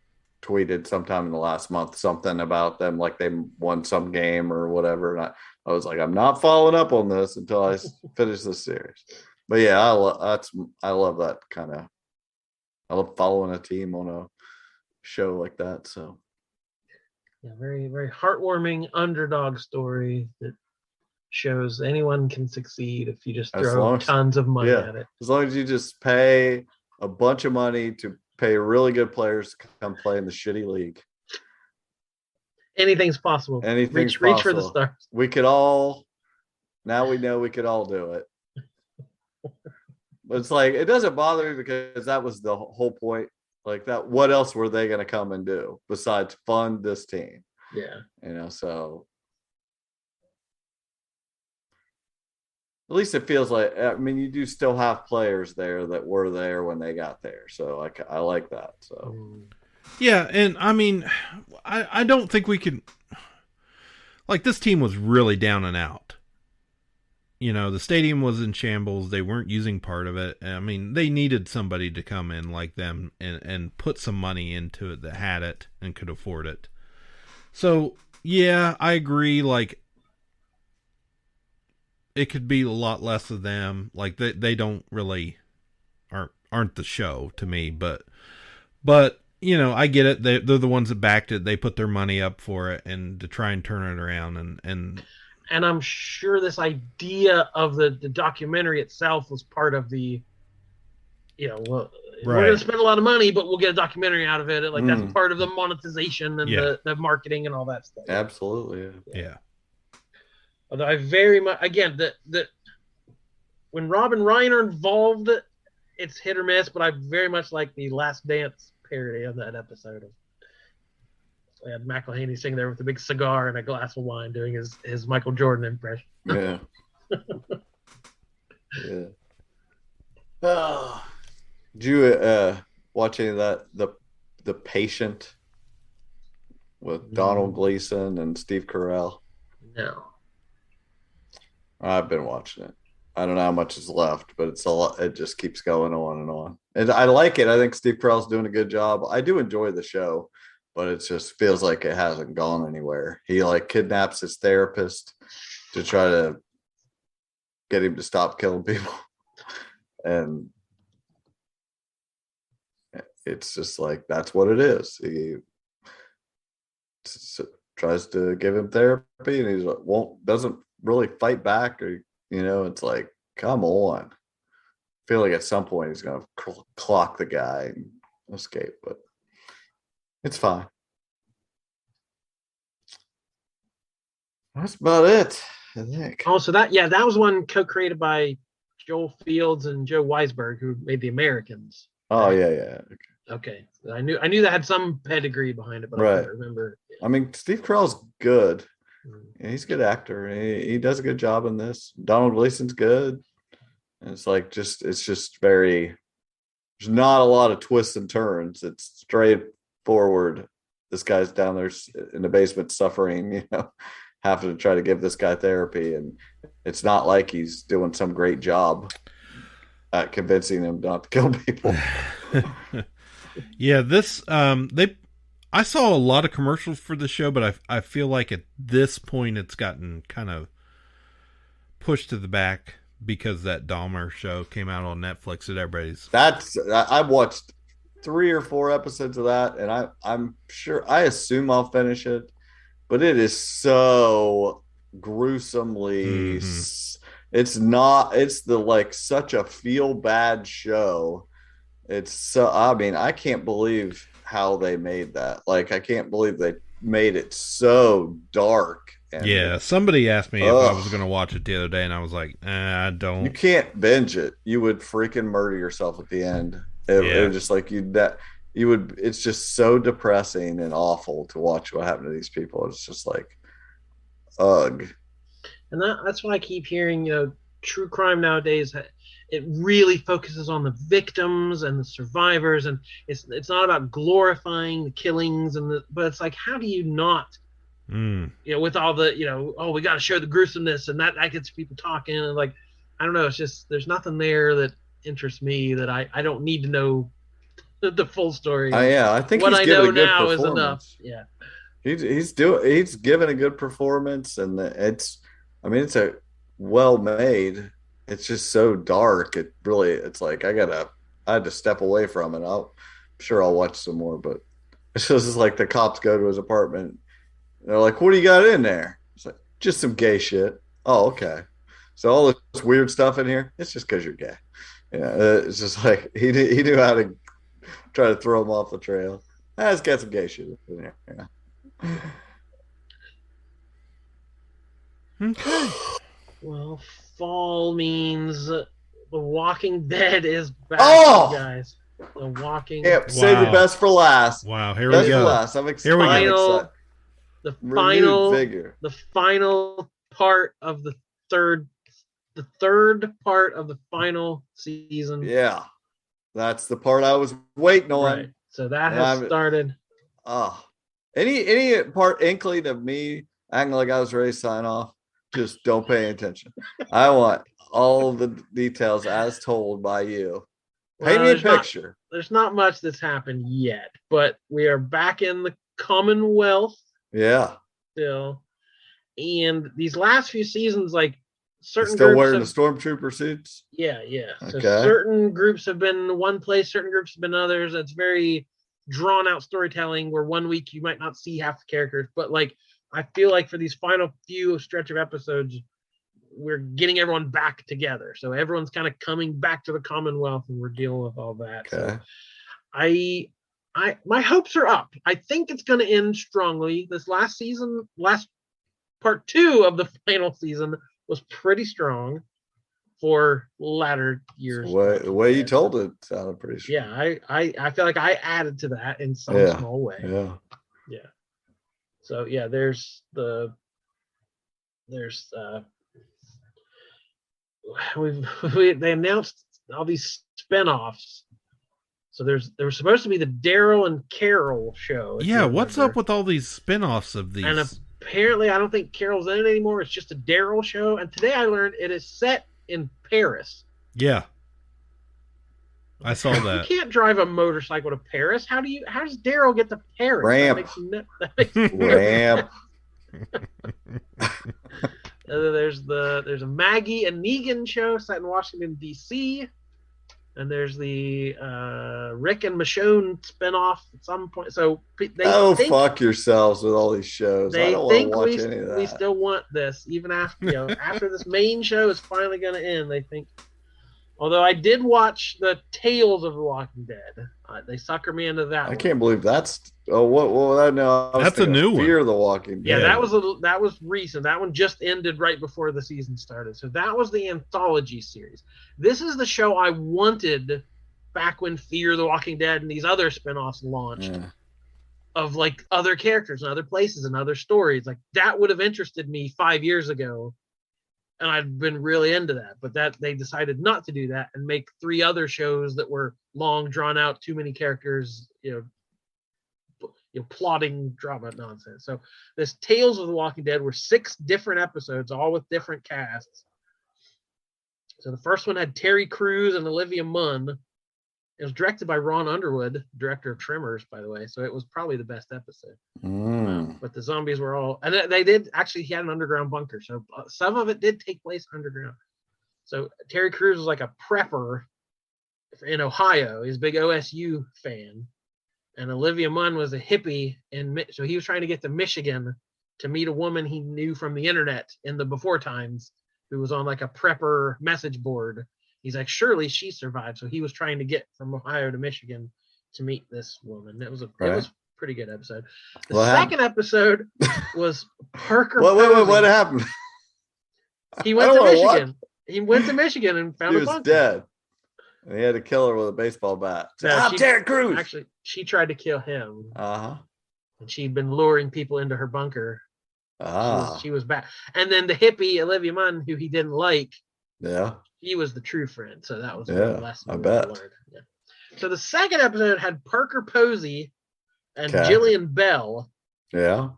tweeted sometime in the last month something about them, like they won some game or whatever. And I was like, I'm not following up on this until I finish this series. But, yeah, I love that kind of. I love following a team on a show like that. So, yeah, very, very heartwarming underdog story that shows anyone can succeed if you just throw tons of money at it. As long as you just pay a bunch of money to pay really good players to come play in the shitty league. Anything's possible. Reach for the stars. We could all. Now we know we could all do it. But it's like, it doesn't bother me because that was the whole point. Like, that, what else were they going to come and do besides fund this team? Yeah. So at least it feels like, I mean, you do still have players there that were there when they got there. So I like that. So, yeah. And I mean, I don't think we can, like, this team was really down and out. the stadium was in shambles. They weren't using part of it. I mean, they needed somebody to come in like them and put some money into it that had it and could afford it. So, yeah, I agree. Like, it could be a lot less of them. Like, they don't really aren't the show to me, but I get it. They're the ones that backed it. They put their money up for it and to try and turn it around and I'm sure this idea of the documentary itself was part of the, we're going to spend a lot of money, but we'll get a documentary out of it. Like that's part of the monetization and the marketing and all that stuff. Absolutely. Yeah. Although I very much, again, that when Rob and Ryan are involved, it's hit or miss, but I very much like the Last Dance parody of that episode. We had McElhaney sitting there with a big cigar and a glass of wine doing his Michael Jordan impression. Yeah. Yeah. Did you watch any of that? The Patient with Donald Gleason and Steve Carell? No. I've been watching it. I don't know how much is left, but it's a lot. It just keeps going on and on. And I like it. I think Steve Carell's doing a good job. I do enjoy the show, but it just feels like it hasn't gone anywhere. He kidnaps his therapist to try to get him to stop killing people. And it's just like, that's what it is. He tries to give him therapy and he's like, doesn't really fight back, or, it's like, come on. I feel like at some point he's going to clock the guy and escape, but it's fine. That's about it, I think. Oh, so that was one co-created by Joel Fields and Joe Weisberg, who made The Americans. Oh, yeah. Okay. I knew that had some pedigree behind it, but I can't remember. I mean, Steve Carell's good. Yeah, he's a good actor. He does a good job in this. Donald Gleason's good. And it's like it's just very, there's not a lot of twists and turns. It's straightforward. This guy's down there in the basement suffering, having to try to give this guy therapy. And it's not like he's doing some great job at convincing him not to kill people. Yeah, this, I saw a lot of commercials for the show, but I feel like at this point it's gotten kind of pushed to the back because that Dahmer show came out on Netflix and everybody's. I've watched 3 or 4 episodes of that, and I'm sure, I assume I'll finish it, but it is so gruesomely. It's such a feel bad show. It's so, I can't believe how they made that. I can't believe they made it so dark. Yeah, somebody asked me if I was going to watch it the other day, and I was like, I don't. You can't binge it. You would freaking murder yourself at the end. It was just like you would. It's just so depressing and awful to watch what happened to these people. It's just like, ugh. And that's what I keep hearing. True crime nowadays, it really focuses on the victims and the survivors, and it's not about glorifying the killings but it's like, how do you not, with all the, we got to show the gruesomeness, and that gets people talking, and I don't know, it's just, there's nothing there that interests me, that I don't need to know the full story. I think what he's I giving know a good now performance. is enough. Yeah, he's given a good performance, and it's a well made. It's just so dark. It's like I had to step away from it. I'm sure I'll watch some more, but it's just like the cops go to his apartment. They're like, "What do you got in there?" It's like, "Just some gay shit." Oh, okay. So all this weird stuff in here, it's just because you're gay. It's just like he knew how to try to throw him off the trail. It's got some gay shit in there. Yeah. Okay. Well, fall means The Walking Dead is back, guys. The Walking Dead. Save the best for last. Wow, here we go. I'm excited. The final part of the third part of the final season. Yeah, that's the part I was waiting on. Right. So that has started. Any part inkling of me acting like I was ready to sign off? just don't pay attention. I want all the details as told by you. Paint me a picture. There's not much that's happened yet, but we are back in the Commonwealth. Yeah. Still. And these last few seasons, like certain still groups wearing the stormtrooper suits? Yeah, yeah. Okay. So certain groups have been one place, certain groups have been others. It's very drawn out storytelling where one week you might not see half the characters, but like I feel like for these final few stretch of episodes, we're getting everyone back together. So everyone's kind of coming back to the Commonwealth and we're dealing with all that. Okay. So my hopes are up. I think it's going to end strongly. This last season, last part 2 of the final season was pretty strong for latter years. The way you told it sounded pretty strong. Yeah, I feel like I added to that in some small way. Yeah. Yeah. So yeah, there's they announced all these spinoffs. So there was supposed to be the Daryl and Carell show. Yeah, what's up with all these spinoffs of these? And apparently, I don't think Carol's in it anymore. It's just a Daryl show. And today I learned it is set in Paris. Yeah, I saw that. You can't drive a motorcycle to Paris. How does Daryl get to Paris? Ramp. Ramp. There's a Maggie and Negan show set in Washington D.C. And there's the Rick and Michonne spinoff at some point. So fuck yourselves with all these shows. I don't want to watch any of that. We still want this, even after after this main show is finally going to end. They think. Although I did watch the Tales of the Walking Dead, they sucker me into that. I can't believe that's. Oh, what? No, that's a new one. Fear of the Walking Dead. Yeah, that was recent. That one just ended right before the season started. So that was the anthology series. This is the show I wanted back when Fear of the Walking Dead and these other spinoffs launched. Yeah. Of like other characters and other places and other stories. Like that would have interested me 5 years ago. And I'd been really into that, but that they decided not to do that and make 3 other shows that were long, drawn out, too many characters, plotting drama nonsense. So this Tales of the Walking Dead were 6 different episodes, all with different casts. So the first one had Terry Crews and Olivia Munn. It was directed by Ron Underwood, director of Tremors, by the way. So it was probably the best episode. But the zombies were all, and they did actually, he had an underground bunker. So some of it did take place underground. So Terry Crews was like a prepper in Ohio. He's a big OSU fan. And Olivia Munn was a hippie. So he was trying to get to Michigan to meet a woman he knew from the internet in the before times who was on like a prepper message board. He's like, surely she survived. So he was trying to get from Ohio to Michigan to meet this woman. It was a pretty good episode. The second episode was Parker. What happened? He went to Michigan. He went to Michigan and found a bunker. He was dead. And he had to kill her with a baseball bat. No, Terry Crews. Actually, she tried to kill him. Uh-huh. And she'd been luring people into her bunker. Ah. She was back. And then the hippie, Olivia Munn, who he didn't like. Yeah. He was the true friend. So that was the lesson. I bet. Yeah. So the second episode had Parker Posey and Jillian Bell. Yeah.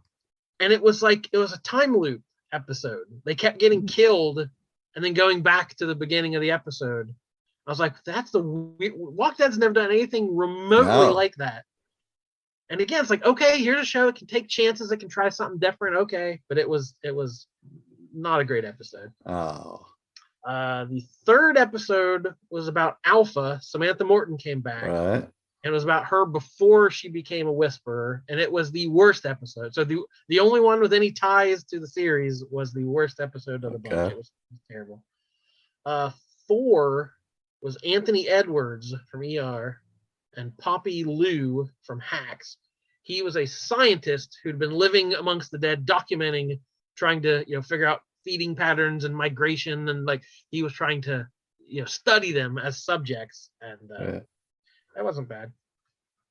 And it was a time loop episode. They kept getting killed and then going back to the beginning of the episode. I was like, that's Walking Dead's never done anything remotely like that. And again, it's like, okay, here's a show. It can take chances. It can try something different. Okay. But it was not a great episode. Oh. The third episode was about Alpha. Samantha Morton came back. Right. And it was about her before she became a whisperer. And it was the worst episode. So the only one with any ties to the series was the worst episode of the bunch. It was terrible. 4 was Anthony Edwards from ER and Poppy Liu from Hacks. He was a scientist who'd been living amongst the dead, documenting, trying to figure out feeding patterns and migration, and like he was trying to study them as subjects, and that wasn't bad.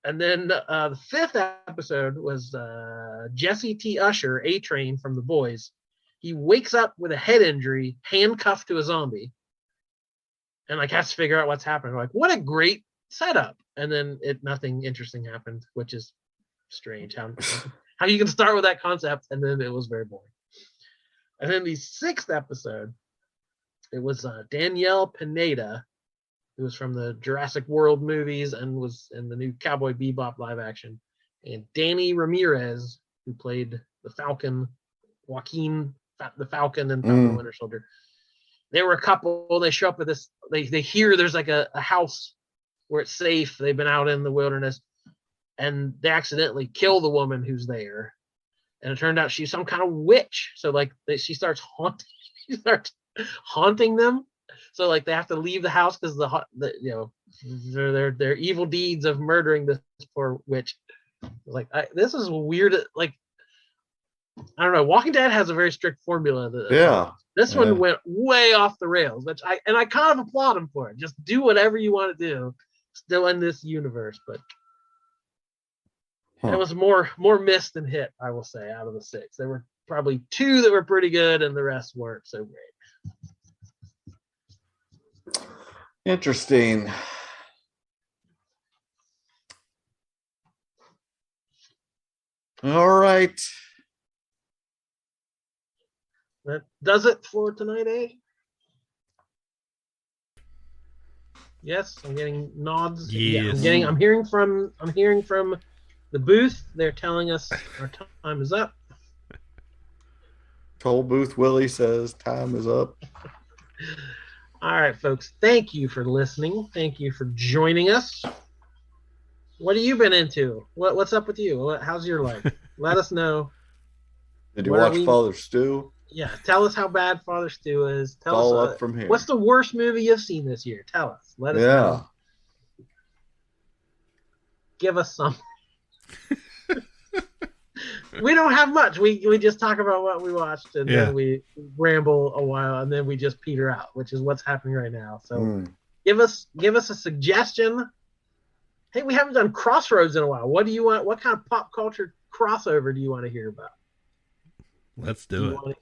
And then the 5th episode was Jesse T. Usher, A-Train from The Boys. He wakes up with a head injury, handcuffed to a zombie, and like has to figure out what's happening. Like, what a great setup! And then nothing interesting happened, which is strange. How you can start with that concept, and then it was very boring. And then the 6th episode, it was Danielle Pineda, who was from the Jurassic World movies and was in the new Cowboy Bebop live action, and Danny Ramirez, who played the Falcon, Joaquin, the Falcon and Falcon Winter Soldier. They were a couple. They show up at this. They hear there's like a house where it's safe. They've been out in the wilderness, and they accidentally kill the woman who's there. And it turned out she's some kind of witch. So like she starts haunting them. So like they have to leave the house because their evil deeds of murdering this poor witch. Like this is weird. Like I don't know. Walking Dead has a very strict formula. This one went way off the rails, which I kind of applaud them for it. Just do whatever you want to do, still in this universe. But it was more miss than hit, I will say, out of the 6. There were probably 2 that were pretty good, and the rest weren't so great. Interesting. All right. That does it for tonight, eh? Yes, I'm getting nods. Yes. Yeah, I'm hearing from the booth. They're telling us our time is up. Toll Booth Willie says time is up. All right, folks. Thank you for listening. Thank you for joining us. What have you been into? What's up with you? How's your life? Let us know. Did you watch Father Stew? Yeah, tell us how bad Father Stew is. Tell all us up from here. What's the worst movie you've seen this year? Tell us. Let us know. Give us some. We don't have much. We just talk about what we watched, and then we ramble a while, and then we just peter out, which is what's happening right now. So give us a suggestion. Hey, we haven't done Crossroads in a while. What do you want? What kind of pop culture crossover do you want to hear about? Let's do it.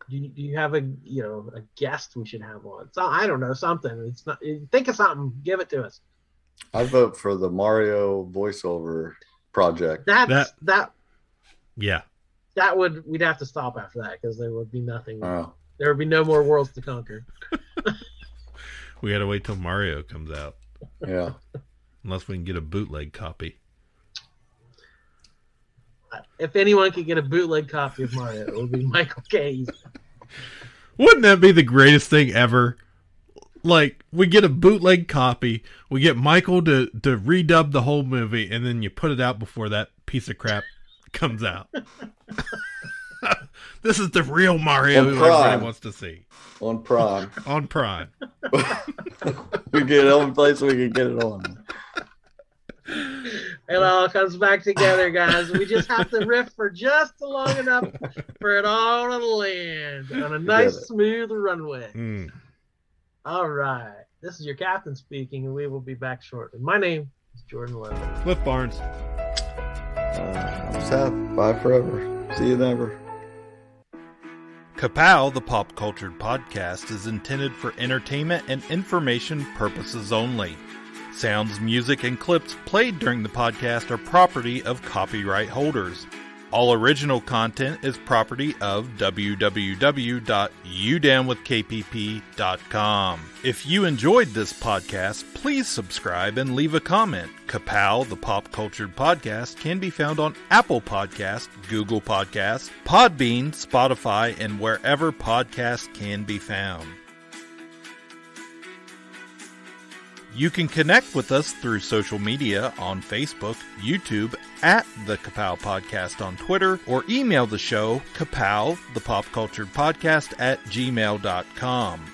Do you have a guest we should have on? So I don't know, something. It's not. Think of something. Give it to us. I vote for the Mario voiceover project. Yeah. We'd have to stop after that because there would be nothing. There would be no more worlds to conquer. We got to wait till Mario comes out. Yeah. Unless we can get a bootleg copy. If anyone could get a bootleg copy of Mario, it would be Michael Caine. Wouldn't that be the greatest thing ever? Like, we get a bootleg copy, we get Michael to redub the whole movie, and then you put it out before that piece of crap comes out. This is the real Mario who everybody wants to see. On Prime. On Prime. We get it on place we can get it on. It all comes back together, guys. We just have to riff for just long enough for it all to land on a nice, smooth runway. All right. This is your captain speaking, and we will be back shortly. My name is Jordan Lowe. Cliff Barnes. I'm Seth. Bye forever. See you never. Ka-Pow, the pop cultured podcast, is intended for entertainment and information purposes only. Sounds, music, and clips played during the podcast are property of copyright holders. All original content is property of www.udownwithkpp.com. If you enjoyed this podcast, please subscribe and leave a comment. Ka-Pow, the pop cultured podcast, can be found on Apple Podcasts, Google Podcasts, Podbean, Spotify, and wherever podcasts can be found. You can connect with us through social media on Facebook, YouTube, at the Ka-Pow Podcast on Twitter, or email the show, Ka-Pow, the pop cultured podcast @gmail.com.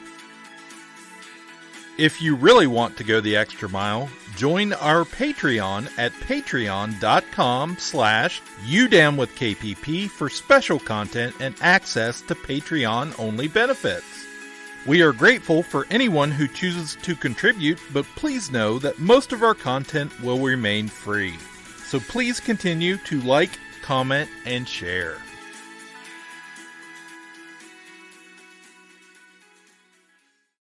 If you really want to go the extra mile, join our Patreon at patreon.com/udownwithkpp for special content and access to Patreon-only benefits. We are grateful for anyone who chooses to contribute, but please know that most of our content will remain free. So please continue to like, comment, and share.